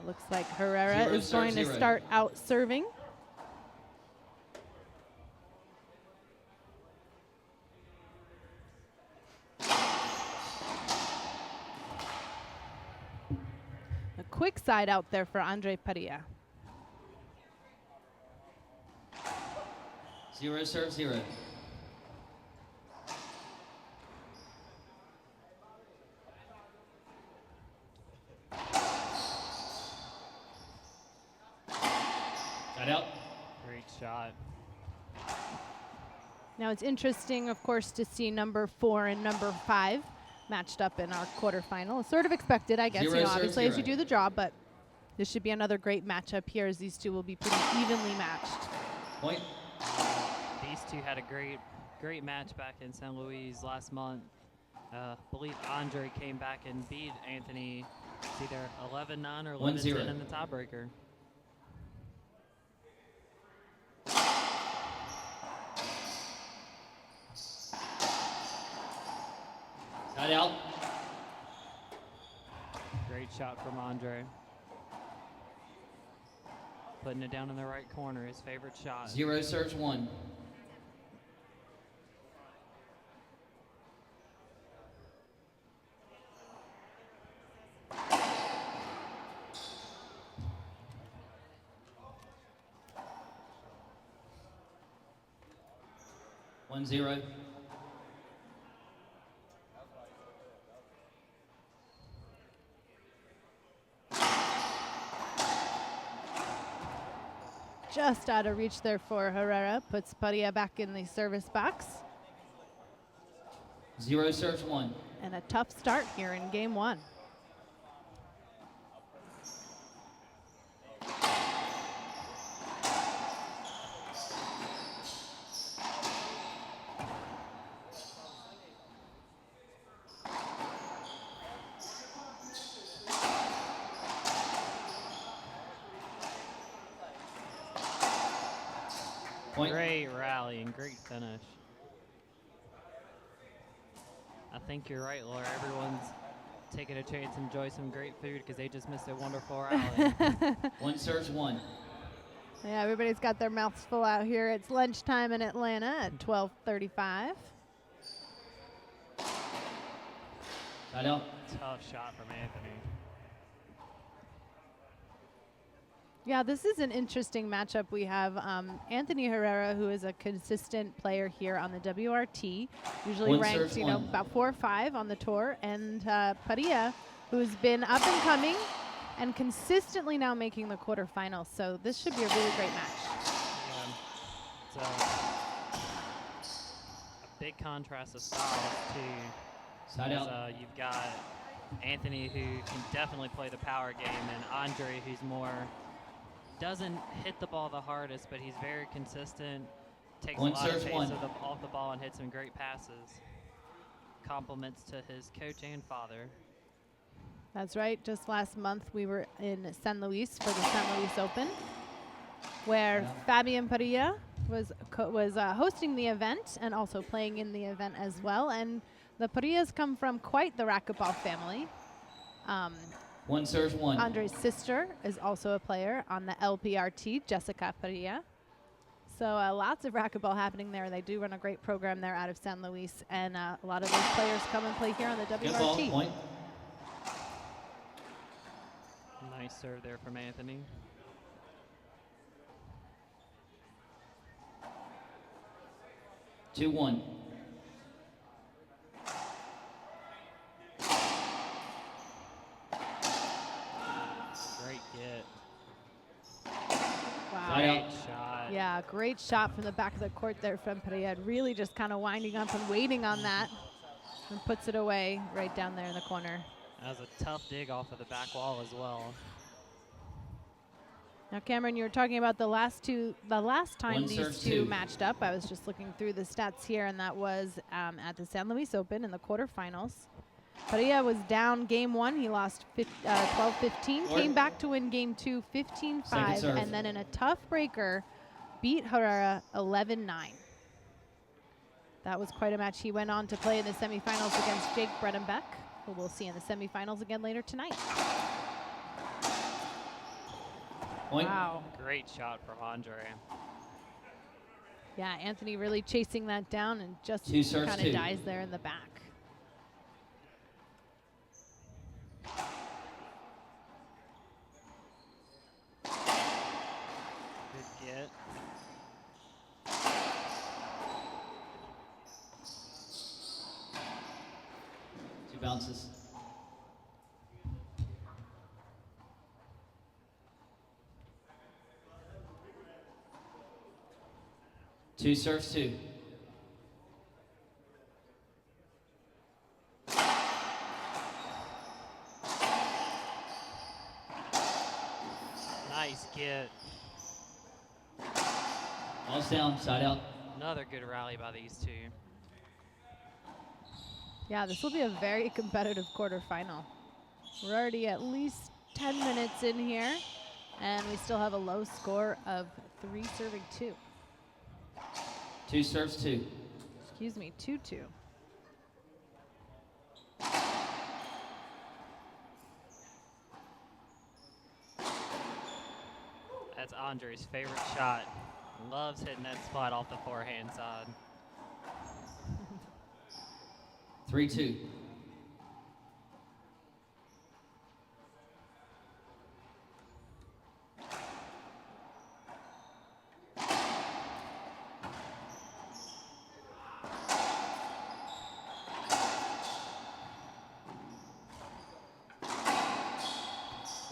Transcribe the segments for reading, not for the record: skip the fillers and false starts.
It looks like Herrera is going to start out serving. A quick side out there for Andre Parrilla. 0 serve 0. Side out. Great shot. Now it's interesting, of course, to see number 4 and number 5 matched up in our quarterfinal. Sort of expected, I guess, obviously as you do the draw, but this should be another great matchup here as these two will be pretty evenly matched. Point. These two had a great match back in St. Louis last month. I believe Andre came back and beat Anthony. It's either 11-9 or 11-10 in the tiebreaker. Side out. Great shot from Andre. Putting it down in the right corner, his favorite shot. 0 serves 1. One 0. Just out of reach there for Herrera. Puts Parrilla back in the service box. 0 serves 1. And a tough start here in game 1. Point. Great rally and great finish. I think you're right, Laura. Everyone's taking a chance to enjoy some great food because they just missed a wonderful rally. 1 serves 1. Yeah, everybody's got their mouths full out here. It's lunchtime in Atlanta at 12:35. Side out. Tough shot from Anthony. Yeah, this is an interesting matchup. We have Anthony Herrera, who is a consistent player here on the WRT, usually ranked, about 4 or 5 on the tour, and Parrilla, who's been up and coming and consistently now making the quarterfinals. So this should be a really great match. Yeah. It's a big contrast of styles too. Side out. You've got Anthony, who can definitely play the power game, and Andre, who's more doesn't hit the ball the hardest, but he's very consistent, takes a lot of pace off the ball and hits some great passes. Compliments to his coach and father. That's right. Just last month we were in San Luis for the San Luis Open, where Fabian Parrilla was hosting the event and also playing in the event as well. And the Parillas come from quite the racquetball family. 1 serves 1. Andre's sister is also a player on the LPRT, Jessica Parrilla. So lots of racquetball happening there. They do run a great program there out of San Luis, and a lot of those players come and play here on the WRT. Good ball, point. Nice serve there from Anthony. Two 1. Great get. Wow. Great shot. Yeah, great shot from the back of the court there from Parrilla. Really just kind of winding up and waiting on that, and puts it away right down there in the corner. That was a tough dig off of the back wall as well. Now, Cameron, you were talking about the last time these two matched up. I was just looking through the stats here, and that was at the San Luis Open in the quarterfinals. Parrilla was down game 1. He lost 12-15. Came back to win game 2, 15-5, and then in a tough breaker, beat Herrera 11-9. That was quite a match. He went on to play in the semifinals against Jake Bredenbeck, who we'll see in the semifinals again later tonight. Point. Wow. Great shot from Andre. Yeah, Anthony really chasing that down and just Two serves, kind two. of dies there in the back. Good get. Two bounces. Two serves, two. Nice get. Ball's down, side out. Another good rally by these two. Yeah, this will be a very competitive quarterfinal. We're already at least 10 minutes in here, and we still have a low score of 3 serving 2. Two serves, two. Excuse me, 2-2. That's Andre's favorite shot. Loves hitting that spot off the forehand side. 3-2.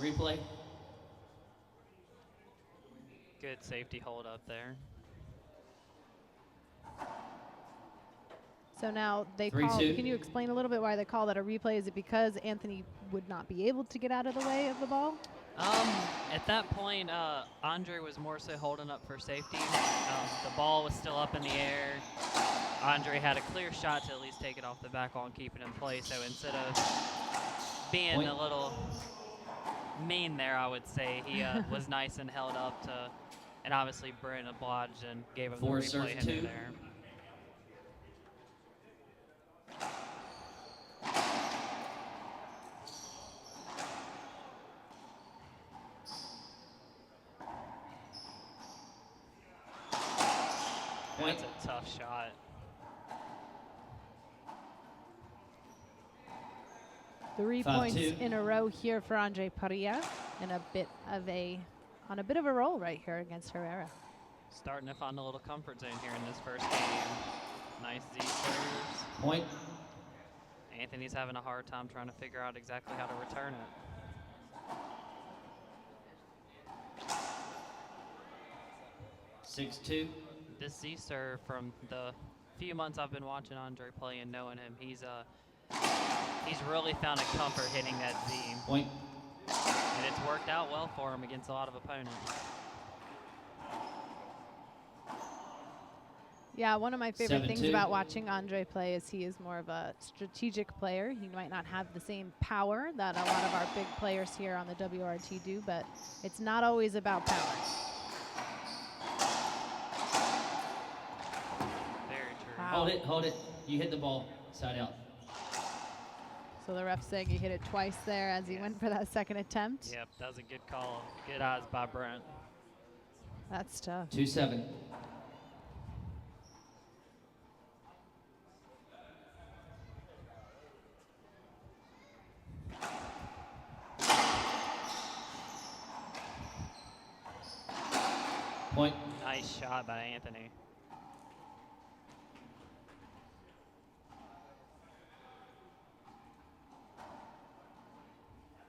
Replay. Good safety hold up there. So now they 3-2. call, can you explain a little bit why they call that a replay? Is it because Anthony would not be able to get out of the way of the ball? At that point, Andre was more so holding up for safety. The ball was still up in the air. Andre had a clear shot to at least take it off the back wall and keep it in place. So instead of being Point. a little mean there, I would say, he was nice and held up to, and obviously Brent obliged and gave him Four the replay serves, hitter two. there. Point. That's a tough shot. Three 5-2. points in a row here for Andre Parrilla, and on a bit of a roll right here against Herrera. Starting to find a little comfort zone here in this first game. Nice Z serves. Point. Anthony's having a hard time trying to figure out exactly how to return it. 6-2. This Z serve, from the few months I've been watching Andre play and knowing him, he's really found a comfort hitting that Z. Point. And it's worked out well for him against a lot of opponents. Yeah, one of my favorite things 7-2. about watching Andre play is he is more of a strategic player. He might not have the same power that a lot of our big players here on the WRT do, but it's not always about power. Very true. Wow. Hold it. You hit the ball, side out. So the ref saying he hit it twice there as he went for that second attempt. Yep, that was a good call. Good eyes by Brent. That's tough. 2-7. Point. Nice shot by Anthony.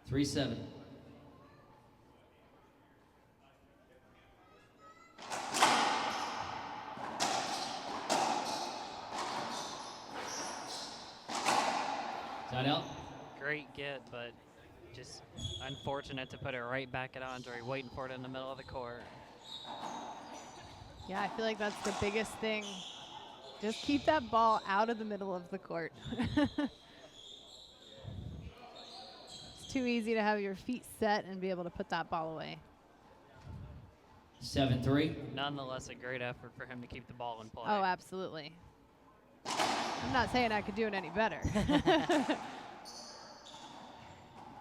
Three 7. Side out. Great get, but just unfortunate to put it right back at Andre, waiting for it in the middle of the court. Yeah, I feel like that's the biggest thing. Just keep that ball out of the middle of the court. It's too easy to have your feet set and be able to put that ball away. 7-3. Nonetheless, a great effort for him to keep the ball in play. Oh, absolutely. I'm not saying I could do it any better.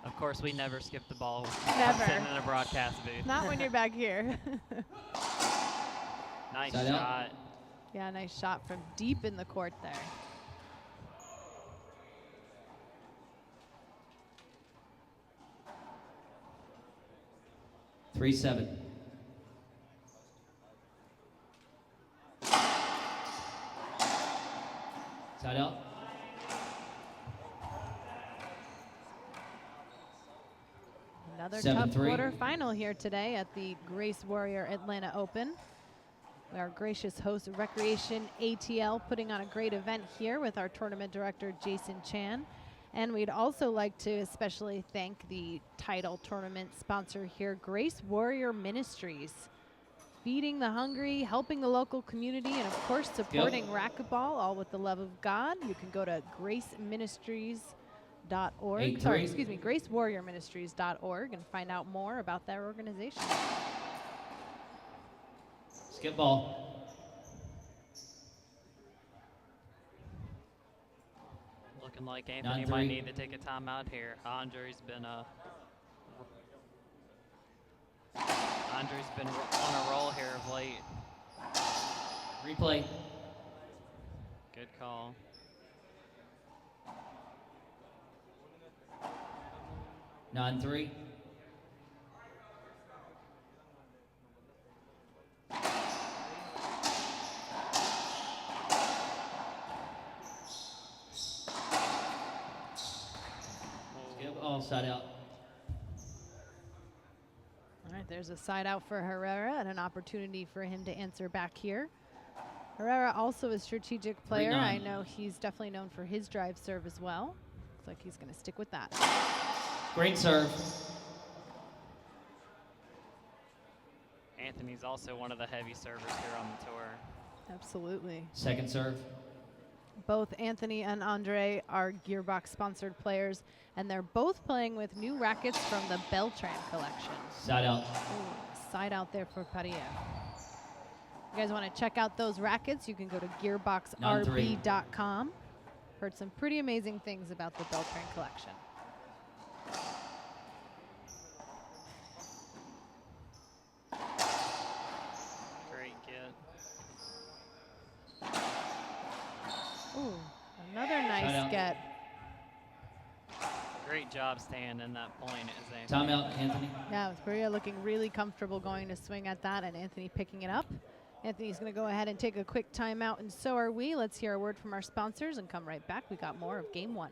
Of course, we never skip the ball. Never. Sitting in a broadcast booth. Not when you're back here. Nice Side shot. out. Yeah, nice shot from deep in the court there. Three, 7. Side out. Another 7-3. tough quarterfinal here today at the Grace Warrior Atlanta Open. Our gracious host, Recreation ATL, putting on a great event here with our tournament director, Jason Chan. And we'd also like to especially thank the title tournament sponsor here, Grace Warrior Ministries. Feeding the hungry, helping the local community, and of course supporting racquetball, all with the love of God. You can go to graceministries.org, sorry, excuse me, gracewarriorministries.org and find out more about their organization. Skip ball. Looking like Anthony 9-3. might need to take a timeout here. Andre's been on a roll here of late. Replay. Good call. 9-3. Skip. Oh, side out. All right, there's a side out for Herrera and an opportunity for him to answer back here. Herrera also a strategic player. 3-9. I know he's definitely known for his drive serve as well. Looks like he's going to stick with that. Great serve. Anthony's also one of the heavy servers here on the tour. Absolutely. Second serve. Both Anthony and Andre are Gearbox sponsored players, and they're both playing with new rackets from the Beltran collection. Side out. Ooh, side out there for Parrilla. You guys want to check out those rackets, you can go to gearboxrb.com. Heard some pretty amazing things about the Beltran collection. Great get. Ooh, another nice get. Great job staying in that point as Anthony. Timeout, Anthony. Yeah, with Parrilla looking really comfortable going to swing at that, and Anthony picking it up. Anthony's going to go ahead and take a quick timeout, and so are we. Let's hear a word from our sponsors and come right back. We got more of Game 1.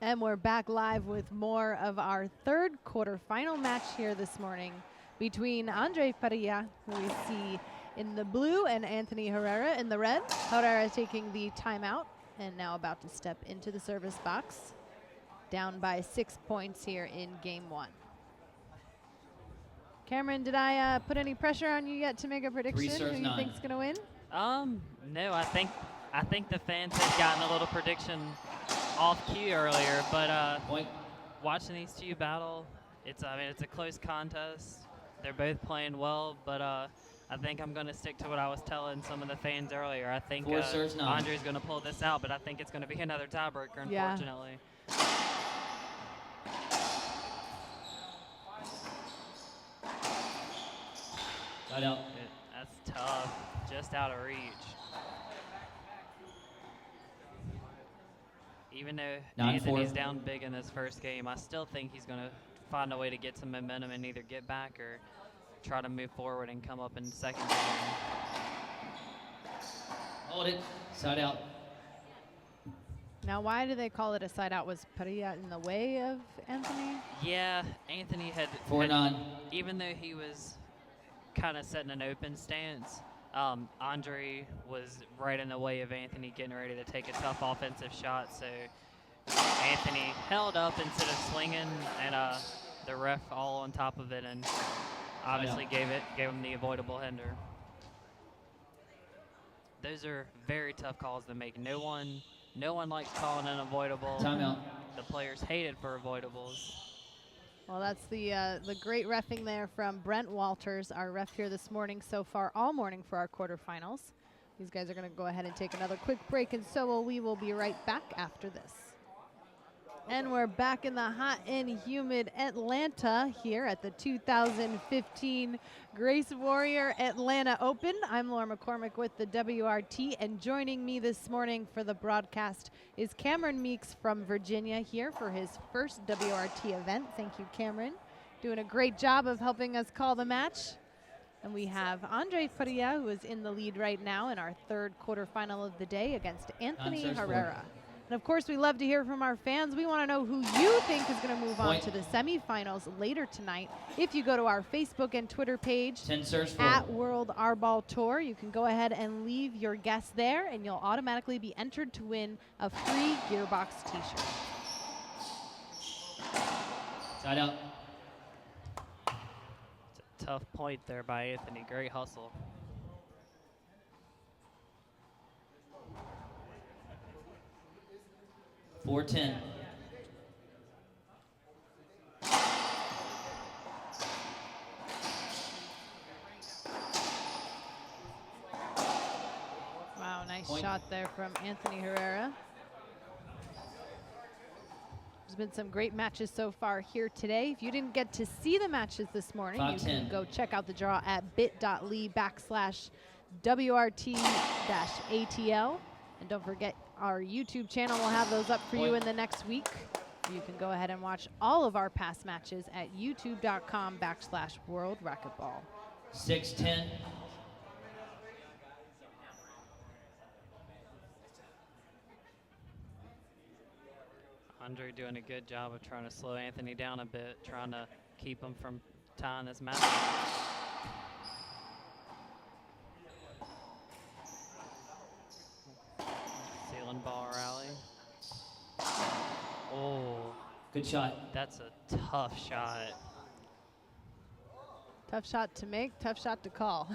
And we're back live with more of our third quarterfinal match here this morning between Andre Parrilla, who we see in the blue, and Anthony Herrera in the red. Herrera taking the timeout and now about to step into the service box. Down by 6 points here in Game 1. Cameron, did I put any pressure on you yet to make a prediction? Who you think's going to win? No, I think the fans had gotten a little prediction off cue earlier, but watching these two battle, it's a close contest. They're both playing well, but I think I'm going to stick to what I was telling some of the fans earlier. I think Andre's going to pull this out, but I think it's going to be another tiebreaker, unfortunately. Side out. That's tough, just out of reach. Even though Anthony's down big in this first game, I still think he's going to find a way to get some momentum and either get back or try to move forward and come up in the second game. Hold it. Side out. Now, why do they call it a side out? Was Parrilla in the way of Anthony? Yeah, Anthony had 4-9. Even though he was kind of setting an open stance, Andre was right in the way of Anthony getting ready to take a tough offensive shot, so Anthony held up instead of swinging, and the ref all on top of it, and obviously gave him the avoidable hinder. Those are very tough calls to make. No one No one likes calling an avoidable. Timeout. The players hate it for avoidables. Well, that's the great reffing there from Brent Walters, our ref here this morning so far, all morning for our quarterfinals. These guys are going to go ahead and take another quick break, and so we will be right back after this. And we're back in the hot and humid Atlanta here at the 2015 Grace Warrior Atlanta Open. I'm Laura McCormick with the WRT, and joining me this morning for the broadcast is Cameron Meeks from Virginia here for his first WRT event. Thank you, Cameron. Doing a great job of helping us call the match. And we have Andre Parrilla, who is in the lead right now in our third quarterfinal of the day against Anthony Herrera. And of course, we love to hear from our fans. We want to know who you think is going to move on to the semifinals later tonight. If you go to our Facebook and Twitter page at World Arball Tour, you can go ahead and leave your guess there, and you'll automatically be entered to win a free Gearbox t-shirt. Side out. It's a tough point there by Anthony. Great hustle. .410. Wow, nice shot there from Anthony Herrera. There's been some great matches so far here today. If you didn't get to see the matches this morning, you can go check out the draw at bit.ly/WRT-ATL. And don't forget, our YouTube channel will have those up for you in the next week. You can go ahead and watch all of our past matches at youtube.com/World Racquetball. 6-10. Andre doing a good job of trying to slow Anthony down a bit, trying to keep him from tying this match. Ceiling ball rally. Oh. Good shot. That's a tough shot. Tough shot to make, tough shot to call.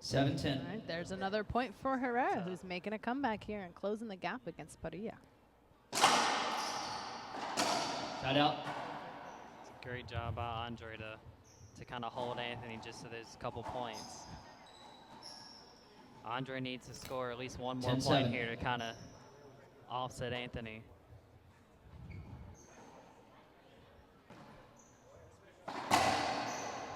7-10. All right, there's another point for Herrera, who's making a comeback here and closing the gap against Parrilla. Side out. It's a great job by Andre to kind of hold Anthony just to those couple points. Andre needs to score at least one more point here to kind of offset Anthony.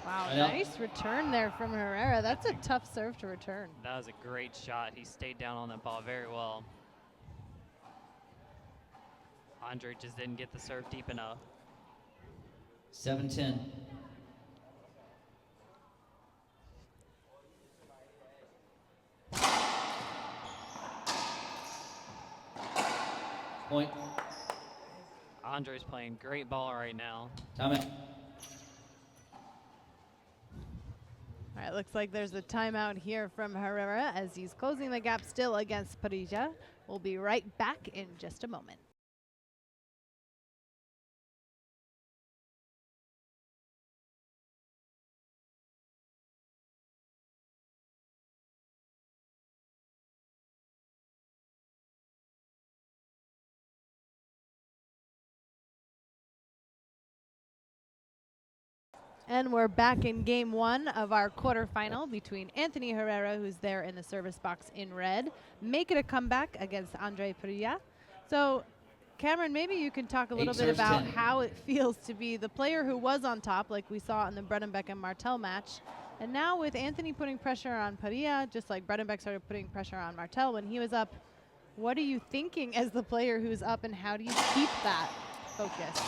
Wow, nice return there from Herrera. That's a tough serve to return. That was a great shot. He stayed down on that ball very well. Andre just didn't get the serve deep enough. 7-10. Point. Andre's playing great ball right now. Timeout. All right, looks like there's a timeout here from Herrera as he's closing the gap still against Parrilla. We'll be right back in just a moment. And we're back in game one of our quarterfinal between Anthony Herrera, who's there in the service box in red, making a comeback against Andre Parrilla. So, Cameron, maybe you can talk a little bit about how it feels to be the player who was on top, like we saw in the Bredenbeck and Martel match. And now with Anthony putting pressure on Parrilla, just like Bredenbeck started putting pressure on Martel when he was up, what are you thinking as the player who's up, and how do you keep that focus?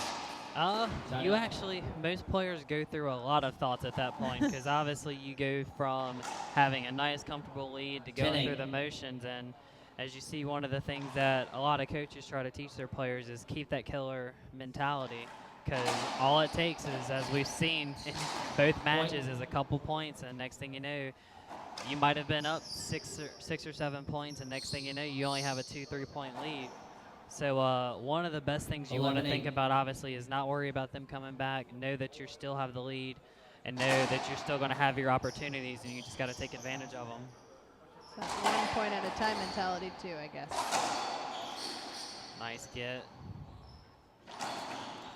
You actually, most players go through a lot of thoughts at that point, because obviously you go from having a nice, comfortable lead to going through the motions. And as you see, one of the things that a lot of coaches try to teach their players is keep that killer mentality, because all it takes is, as we've seen in both matches, is a couple points, and next thing you know, you might have been up six or 7 points, and next thing you know, you only have a 2-3 point lead. So one of the best things you want to think about, obviously, is not worry about them coming back. Know that you still have the lead, and know that you're still going to have your opportunities, and you just got to take advantage of them. That 1 point at a time mentality too, I guess. Nice get.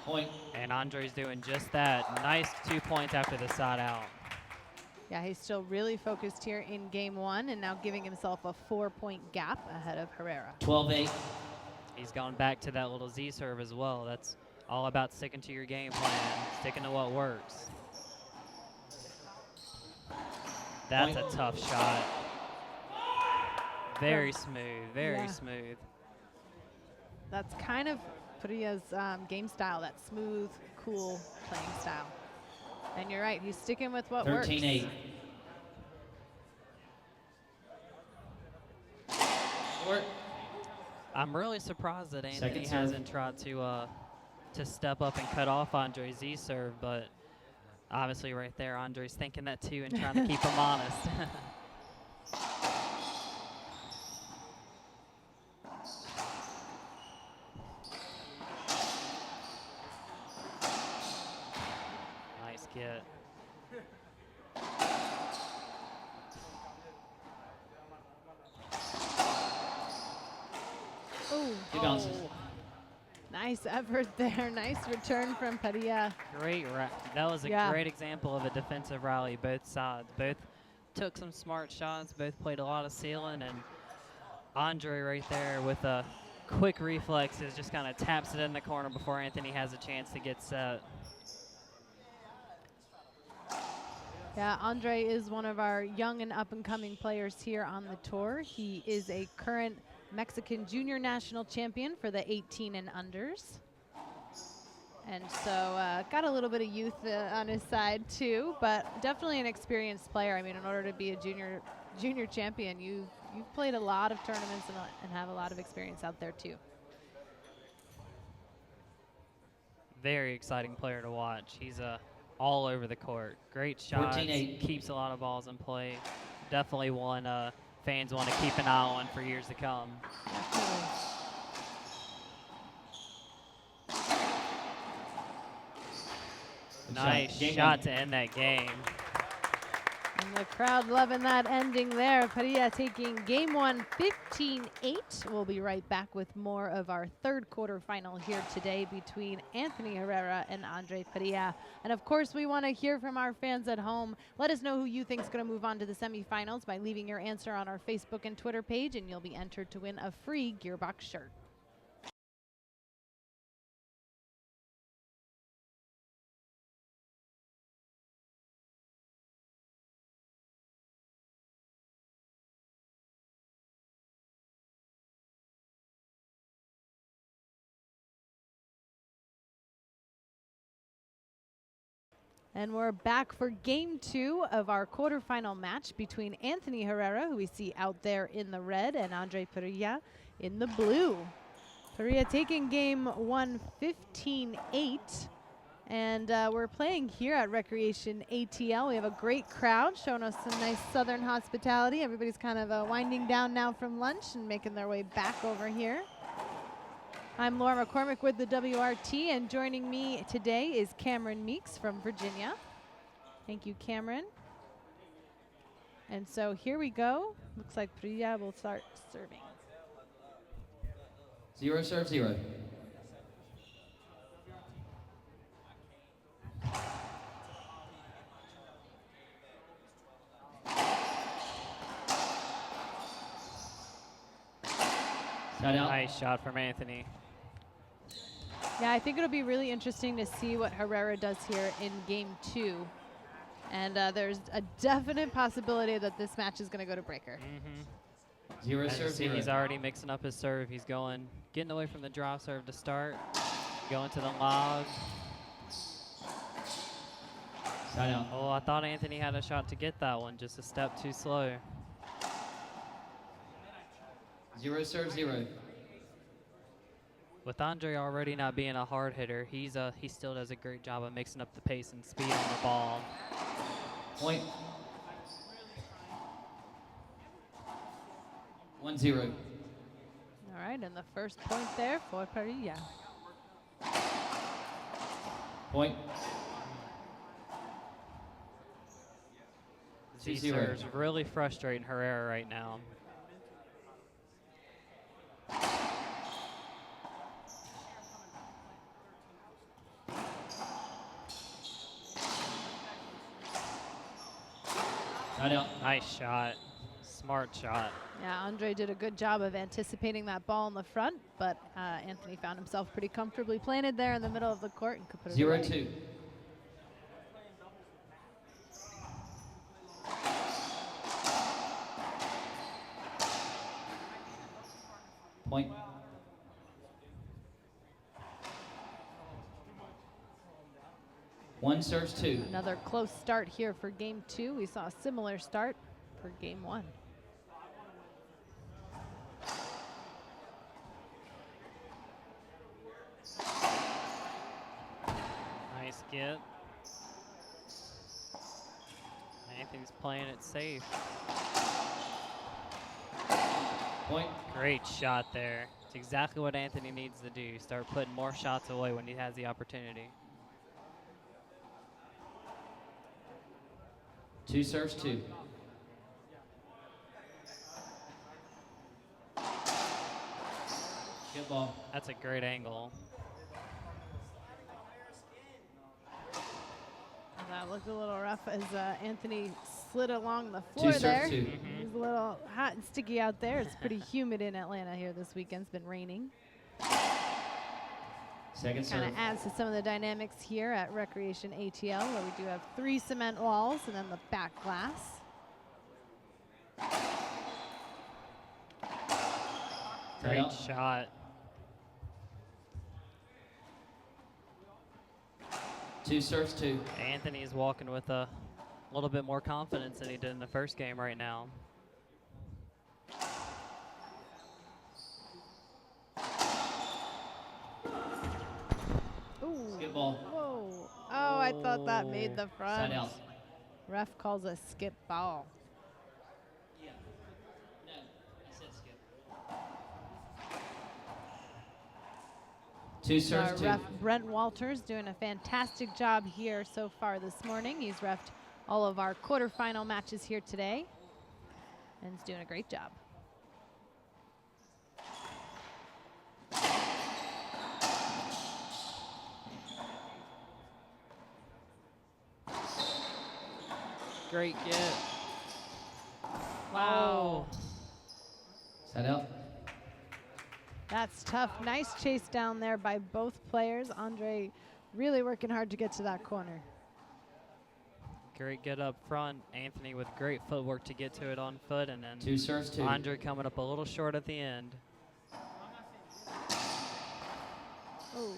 Point. And Andre's doing just that. Nice 2 points after the side out. Yeah, he's still really focused here in game 1 and now giving himself a 4-point gap ahead of Herrera. 12-8. He's gone back to that little Z serve as well. That's all about sticking to your game plan, sticking to what works. That's Point. a tough shot. Very smooth, very smooth. That's kind of Parrilla's game style, that smooth, cool playing style. And you're right, he's sticking with what works. 13-8. I'm really surprised that Anthony hasn't tried to step up and cut off Andre's Z serve, but obviously right there, Andre's thinking that too and trying to keep him honest. Nice get. He bounces. Nice effort there. Nice return from Parrilla. That was a great example of a defensive rally, both sides. Both took some smart shots, both played a lot of sealing, and Andre right there with a quick reflexes just kind of taps it in the corner before Anthony has a chance to get set. Yeah, Andre is one of our young and up-and-coming players here on the tour. He is a current Mexican junior national champion for the 18 and unders. And so got a little bit of youth on his side too, but definitely an experienced player. I mean, in order to be a junior champion, you've played a lot of tournaments and have a lot of experience out there too. Very exciting player to watch. He's all over the court. Great shots, 14-8. keeps a lot of balls in play. Definitely one fans want to keep an eye on for years to come. Definitely. Nice shot to end that game. And the crowd loving that ending there. Parrilla taking game 1, 15-8. We'll be right back with more of our third quarterfinal here today between Anthony Herrera and Andre Parrilla. And of course, we want to hear from our fans at home. Let us know who you think is going to move on to the semifinals by leaving your answer on our Facebook and Twitter page, and you'll be entered to win a free Gearbox shirt. And we're back for game 2 of our quarterfinal match between Anthony Herrera, who we see out there in the red, and Andre Parrilla in the blue. Parrilla taking game 1, 15-8. And we're playing here at Recreation ATL. We have a great crowd showing us some nice southern hospitality. Everybody's kind of winding down now from lunch and making their way back over here. I'm Laura McCormick with the WRT, and joining me today is Cameron Meeks from Virginia. Thank you, Cameron. And so here we go. Looks like Parrilla will start serving. 0 serve 0. Nice shot from Anthony. Yeah, I think it'll be really interesting to see what Herrera does here in game 2. And there's a definite possibility that this match is going to go to breaker. 0 serve 0. He's already mixing up his serve. He's getting away from the drop serve to start, going to the lob. Side out. Oh, I thought Anthony had a shot to get that one, just a step too slow. 0 serve 0. With Andre already not being a hard hitter, he still does a great job of mixing up the pace and speed on the ball. Point. 1-0. All right, and the first point there for Parrilla. Point. 2-0. Z-serves really frustrating Herrera right now. Timeout. Nice shot. Smart shot. Yeah, Andre did a good job of anticipating that ball in the front, but Anthony found himself pretty comfortably planted there in the middle of the court and could put it away. 0-2. Point. One serves 2. Another close start here for game 2. We saw a similar start for game 1. Nice get. Anthony's playing it safe. Point. Great shot there. It's exactly what Anthony needs to do. Start putting more shots away when he has the opportunity. 2 serves 2. Good ball. That's a great angle. That looked a little rough as Anthony slid along the floor there. 2 serves 2. It was a little hot and sticky out there. It's pretty humid in Atlanta here this weekend. It's been raining. Second Kind serve. of adds to some of the dynamics here at Recreation ATL, where we do have 3 cement walls and then the back glass. Great Timeout. shot. 2 serves 2. Anthony is walking with a little bit more confidence than he did in the first game right now. Ooh. Good ball. Whoa. Oh, I thought that made the front. Side out. Ref calls a skip ball. Yeah. No, I said skip. 2 serves 2. Ref Brent Walters doing a fantastic job here so far this morning. He's refed all of our quarterfinal matches here today, and he's doing a great job. Great get. Wow. Side out. That's tough. Nice chase down there by both players. Andre really working hard to get to that corner. Great get up front. Anthony with great footwork to get to it on foot, and then 2 serves 2. Andre coming up a little short at the end. Oh.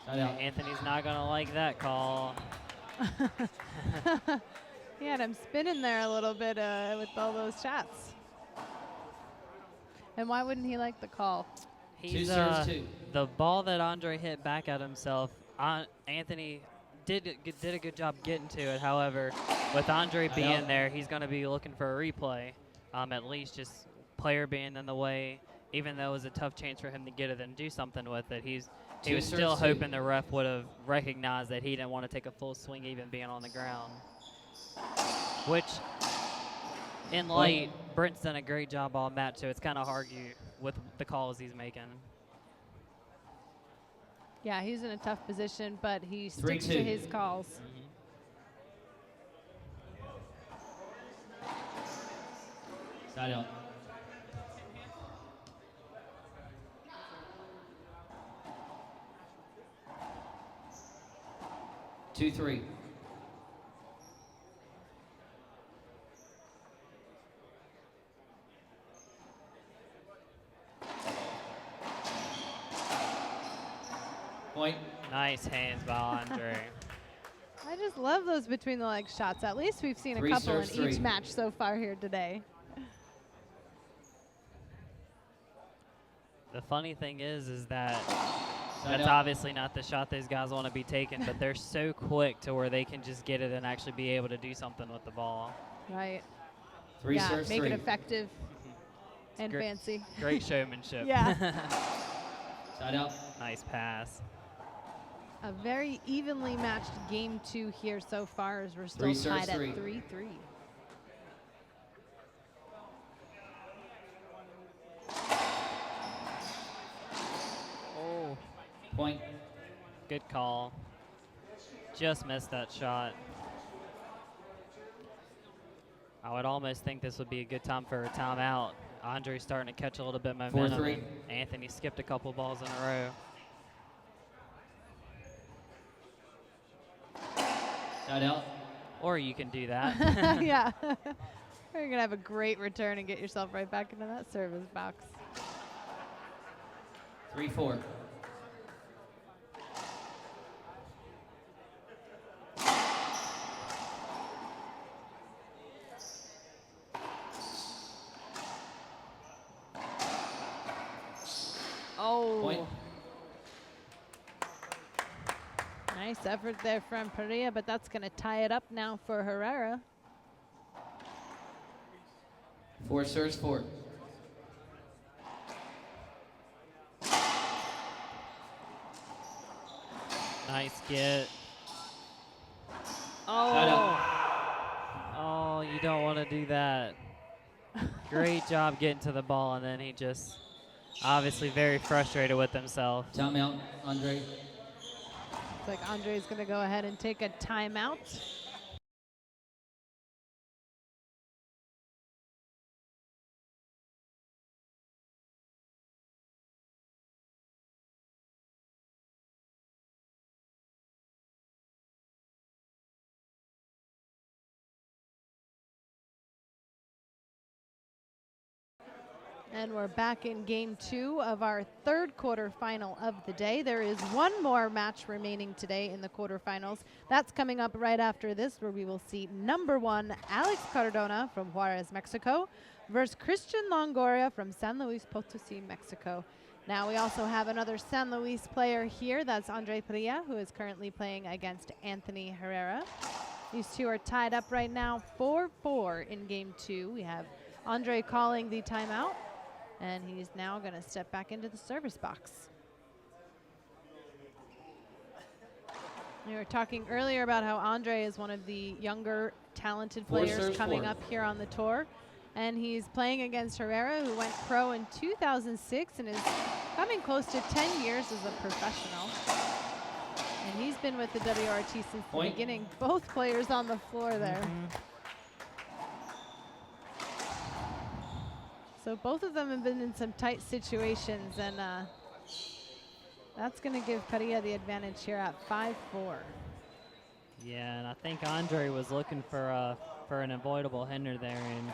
Side out. Anthony's not going to like that call. He had him spinning there a little bit with all those shots. And why wouldn't he like the call? 2 serves 2. The ball that Andre hit back at himself, Anthony did a good job getting to it. However, with Andre being there, he's going to be looking for a replay. At least just player being in the way, even though it was a tough chance for him to get it and do something with it. He was still hoping the ref would have recognized that he didn't want to take a full swing even being on the ground. Which, in light, Brent's done a great job all match, so it's kind of hard with the calls he's making. Yeah, he's in a tough position, but he sticks to his calls. Side out. Two, 3. Point. Nice hands by Andre. I just love those between the leg shots. At least we've seen a 3 couple in serves 3. each match so far here today. The funny thing is that Side that's out. obviously not the shot those guys want to be taking, but they're so quick to where they can just get it and actually be able to do something with the ball. Right. 3 Yeah, serves make 3. it effective and Great- fancy. Great showmanship. Yeah. Side out. Nice pass. A very evenly matched game 2 here so far, as we're still tied at 3-3. Oh, Point. good call. Just missed that shot. I would almost think this would be a good time for a timeout. Andre's starting to catch a little bit of momentum. 4-3. And Anthony skipped a couple balls in a row. Side out. Or you can do that. Yeah. You're going to have a great return and get yourself right back into that service box. 3-4. Oh. Point. Nice effort there from Parrilla, but that's going to tie it up now for Herrera. 4 serves 4. Nice get. Side out. Oh, you don't want to do that. Great job getting to the ball, and then he just obviously very frustrated with himself. Timeout, Andre. Looks like Andre's going to go ahead and take a timeout. And we're back in game 2 of our 3rd quarterfinal of the day. There is one more match remaining today in the quarterfinals. That's coming up right after this, where we will see number 1 Alex Cardona from Juarez, Mexico, versus Christian Longoria from San Luis Potosí, Mexico. Now we also have another San Luis player here. That's Andre Parrilla, who is currently playing against Anthony Herrera. These two are tied up right now 4-4 in game 2. We have Andre calling the timeout, and he's now going to step back into the service box. We were talking earlier about how Andre is one of the younger, talented players coming up here on the tour. And he's playing against Herrera, who went pro in 2006 and is coming close to 10 years as a professional. And he's been with the WRT since the beginning. Both players on the floor there. So both of them have been in some tight situations, and that's going to give Parrilla the advantage here at 5-4. Yeah, and I think Andre was looking for an avoidable hinder there, and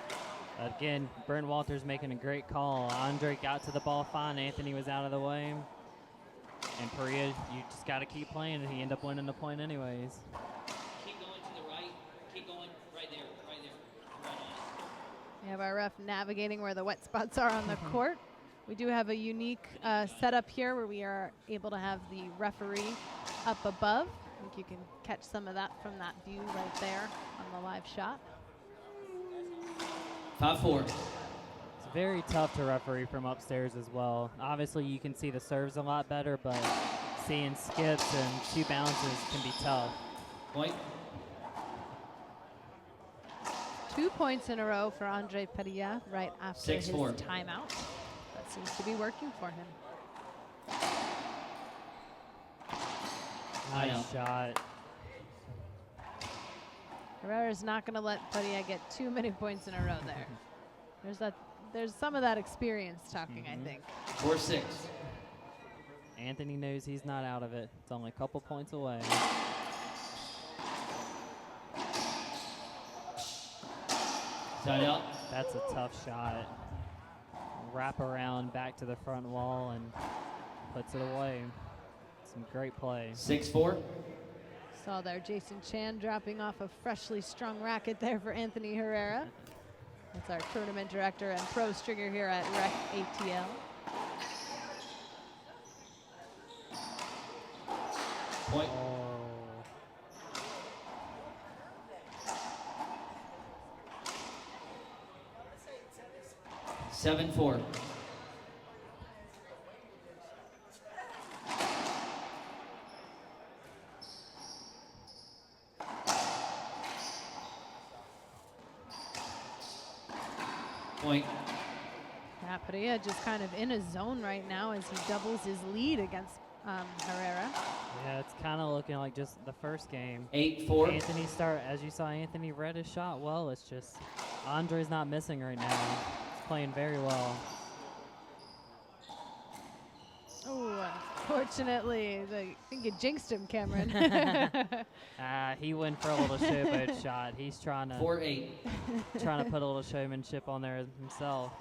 again, Brent Walters making a great call. Andre got to the ball fine. Anthony was out of the way, and Parrilla, you just got to keep playing, and he ended up winning the point anyways. Keep going to the right. Keep going right there. Right there. Right on it. We have our ref navigating where the wet spots are on the court. We do have a unique setup here where we are able to have the referee up above. I think you can catch some of that from that view right there on the live shot. 5-4. It's very tough to referee from upstairs as well. Obviously, you can see the serves a lot better, but seeing skips and 2 bounces can be tough. Point. 2 points in a row for Andre Parrilla right after 6-4. his timeout. That seems to be working for him. Nice shot. Herrera's not going to let Parrilla get too many points in a row there. There's some of that experience talking, I think. 4-6. Anthony knows he's not out of it. It's only a couple points away. Side out. That's a tough shot. Wrap around back to the front wall and puts it away. Some great play. 6-4. Saw there Jason Chan dropping off a freshly strung racket there for Anthony Herrera. That's our tournament director and pro stringer here at Rec ATL. Point. Oh. Seven, 4. Point. Yeah, Parrilla just kind of in a zone right now as he doubles his lead against Herrera. Yeah, it's kind of looking like just the first game. 8-4. As you saw, Anthony read his shot well. It's just Andre's not missing right now. He's playing very well. Oh, fortunately, I think it jinxed him, Cameron. He went for a little showboat shot. He's trying to 4-8. trying to put a little showmanship on there himself.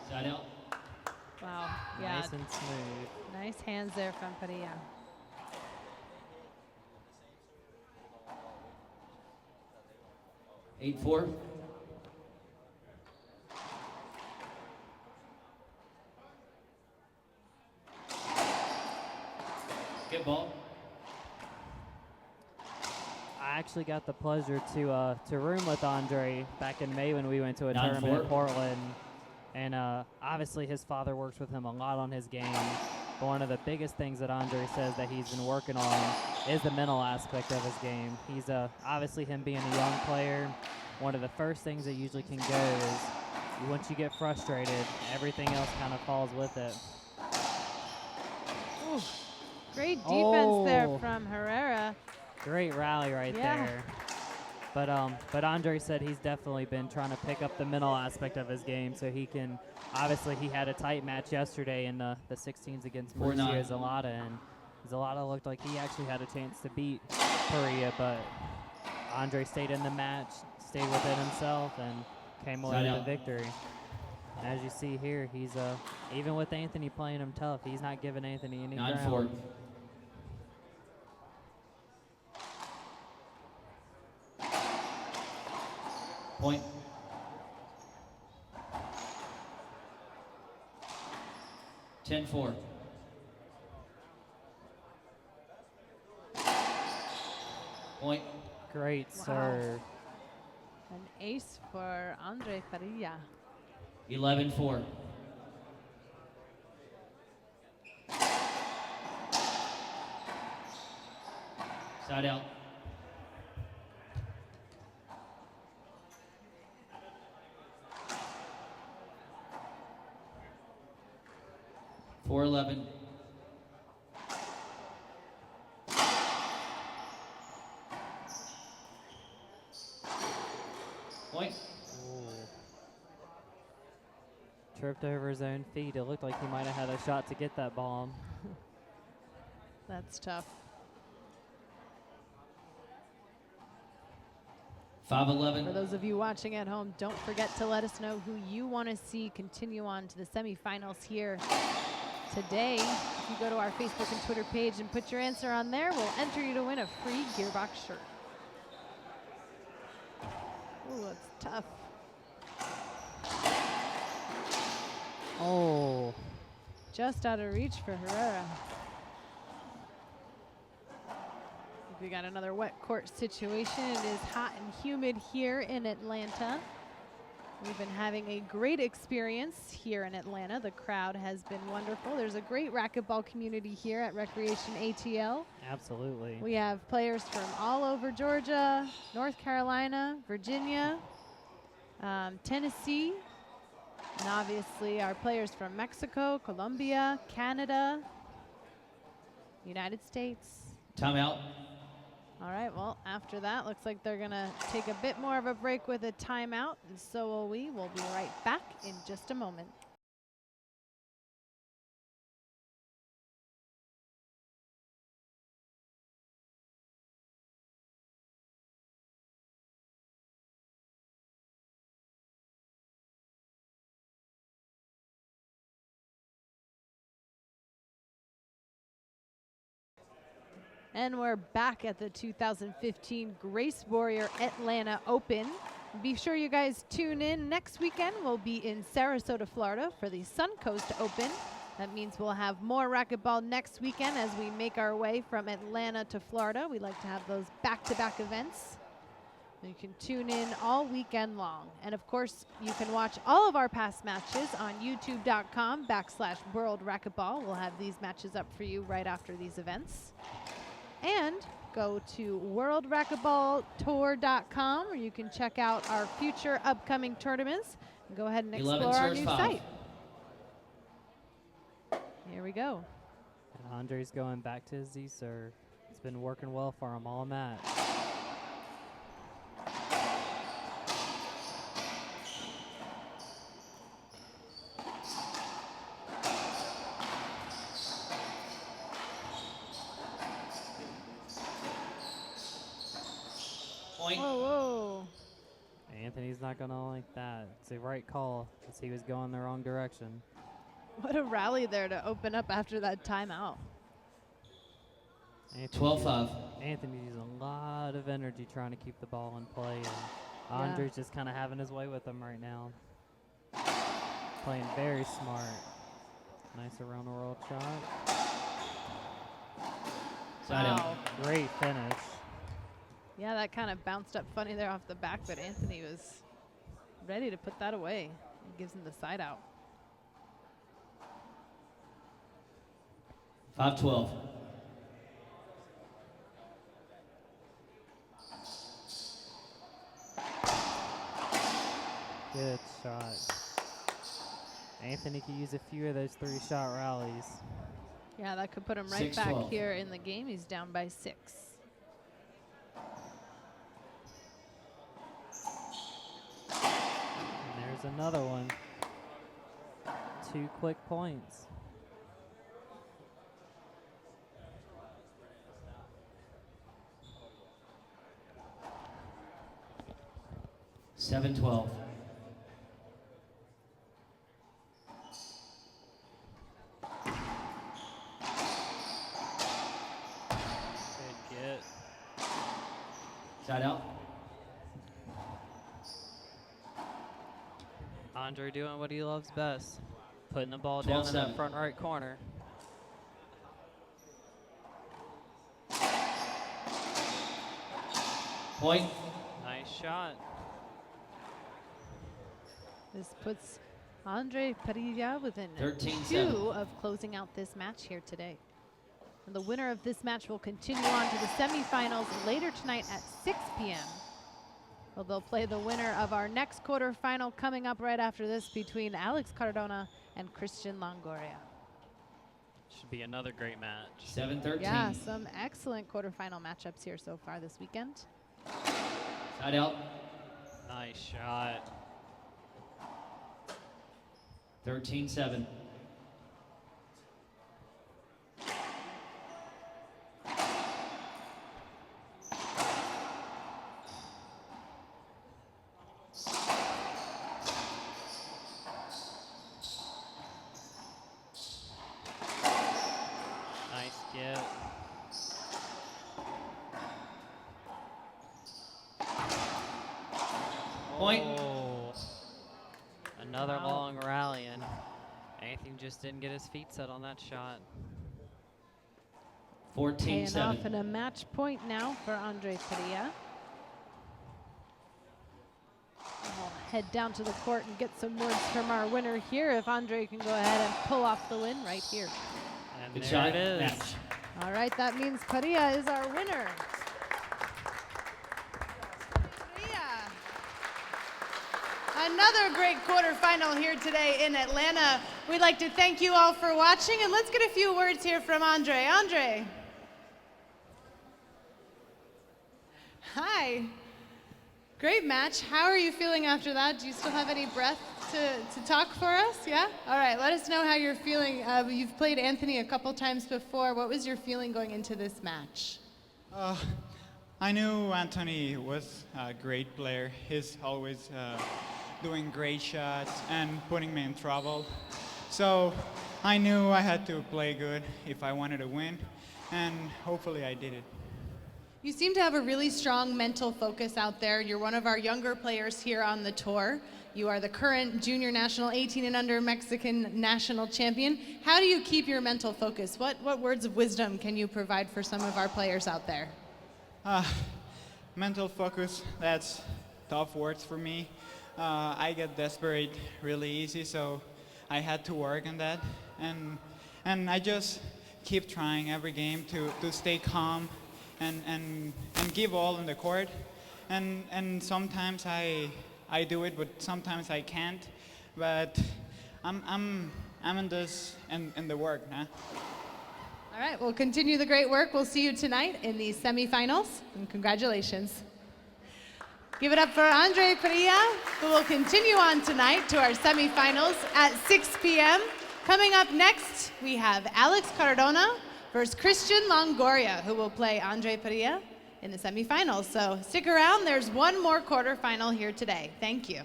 Side out. Wow, yeah. Nice and smooth. Nice hands there from Parrilla. Eight, 4. Good ball. I actually got the pleasure to room with Andre back in May when we went to a tournament in Portland. And obviously his father works with him a lot on his game. But one of the biggest things that Andre says that he's been working on is the mental aspect of his game. He's obviously, him being a young player, one of the first things that usually can go is once you get frustrated, everything else kind of falls with it. Ooh, great defense there from Herrera. Great rally right there. But Andre said he's definitely been trying to pick up the mental aspect of his game so he can, obviously he had a tight match yesterday in the 16s against Mauricio Zalata, and Zalata looked like he actually had a chance to beat Parrilla, but Andre stayed in the match, stayed within himself, and came away with the victory. As you see here, he's even with Anthony playing him tough, he's not giving Anthony any ground. 9-4. Point. Ten, 4. Point. Great serve. An ace for Andre Parrilla. 11-4. Side out. Four 11. Point. Tripped over his own feet. It looked like he might have had a shot to get that bomb. That's tough. 5-11. For those of you watching at home, don't forget to let us know who you want to see continue on to the semifinals here today. If you go to our Facebook and Twitter page and put your answer on there, we'll enter you to win a free Gearbox shirt. Ooh, that's tough. Oh. Just out of reach for Herrera. We got another wet court situation. It is hot and humid here in Atlanta. We've been having a great experience here in Atlanta. The crowd has been wonderful. There's a great racquetball community here at Recreation ATL. Absolutely. We have players from all over Georgia, North Carolina, Virginia, Tennessee, and obviously our players from Mexico, Colombia, Canada, United States. Timeout. All right, well, after that, looks like they're going to take a bit more of a break with a timeout, and so will we. We'll be right back in just a moment. And we're back at the 2015 Grace Warrior Atlanta Open. Be sure you guys tune in. Next weekend, we'll be in Sarasota, Florida for the Suncoast Open. That means we'll have more racquetball next weekend as we make our way from Atlanta to Florida. We like to have those back-to-back events. You can tune in all weekend long. And of course, you can watch all of our past matches on youtube.com/World Racquetball. We'll have these matches up for you right after these events. And go to worldracketballtour.com, where you can check out our future upcoming tournaments. And go ahead and 11 explore our serves new 5. site. Here we go. And Andre's going back to his Z serve. It's been working well for him all match. Point. Whoa, whoa. Anthony's not going to like that. It's the right call, as he was going the wrong direction. What a rally there to open up after that timeout. 12-5. Anthony using a lot of energy trying to keep the ball in play, and Andre's just kind of having his way with him right now. Playing very smart. Nice around the world shot. Wow. Great finish. Yeah, that kind of bounced up funny there off the back, but Anthony was ready to put that away. He gives him the side out. 5-12. Good shot. Anthony could use a few of those 3-shot rallies. Yeah, that could put him right 6-12. back here in the game. He's down by 6. And there's another one. 2 quick points. Seven 12. Good get. Side out. Andre doing what he loves best. Putting the ball down in 12-7. that front right corner. Point. Nice shot. This puts Andre Parrilla within 13-7. 2 of closing out this match here today. And the winner of this match will continue on to the semifinals later tonight at 6 p.m. Well, they'll play the winner of our next quarterfinal coming up right after this between Alex Cardona and Christian Longoria. Should be another great match. 7-13. Yeah, some excellent quarterfinal matchups here so far this weekend. Side out. Nice shot. 13-7. Nice get. Point. Oh. Another Wow. long rally, and Anthony just didn't get his feet set on that shot. Paying off 14-7. in a match point now for Andre Parrilla. We'll head down to the court and get some words from our winner here if Andre can go ahead and pull off the win right here. And Good there shot. it is. Match. All right, that means Parrilla is our winner. Parrilla. Another great quarterfinal here today in Atlanta. We'd like to thank you all for watching, and let's get a few words here from Andre. Andre. Hi. Great match. How are you feeling after that? Do you still have any breath to talk for us? Yeah? All right, let us know how you're feeling. You've played Anthony a couple times before. What was your feeling going into this match? I knew Anthony was a great player. He's always doing great shots and putting me in trouble. So I knew I had to play good if I wanted to win, and hopefully I did it. You seem to have a really strong mental focus out there. You're one of our younger players here on the tour. You are the current junior national 18 and under Mexican national champion. How do you keep your mental focus? What words of wisdom can you provide for some of our players out there? Mental focus, that's tough words for me. I get desperate really easy, so I had to work on that. And I just keep trying every game to stay calm and give all in the court. And sometimes I do it, but sometimes I can't. But I'm in this in the work, huh? All right, we'll continue the great work. We'll see you tonight in the semifinals, and congratulations. Give it up for Andre Parrilla, who will continue on tonight to our semifinals at 6 p.m. Coming up next, we have Alex Cardona versus Christian Longoria, who will play Andre Parrilla in the semifinals. So stick around, there's one more quarterfinal here today. Thank you.